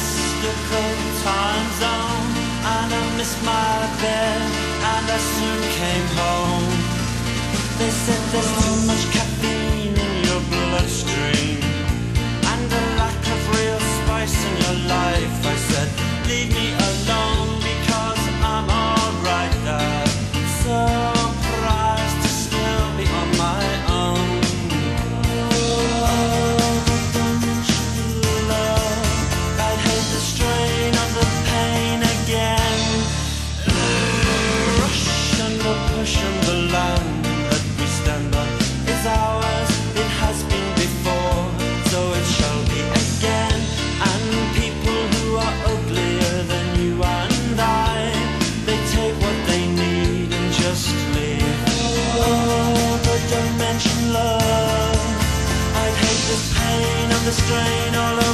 mystical time zone, and I missed my bed, and I soon came home. They said there's too much caffeine in your bloodstream, and a lack of real spice in your life. I said, leave me alone, because I'm alright, Dad. Surprised to still be on my own. Push and the land that we stand on is ours. It has been before, so it shall be again. And people who are uglier than you and I, they take what they need and just leave. Oh, but don't mention love. I'd hate the pain and the strain all over.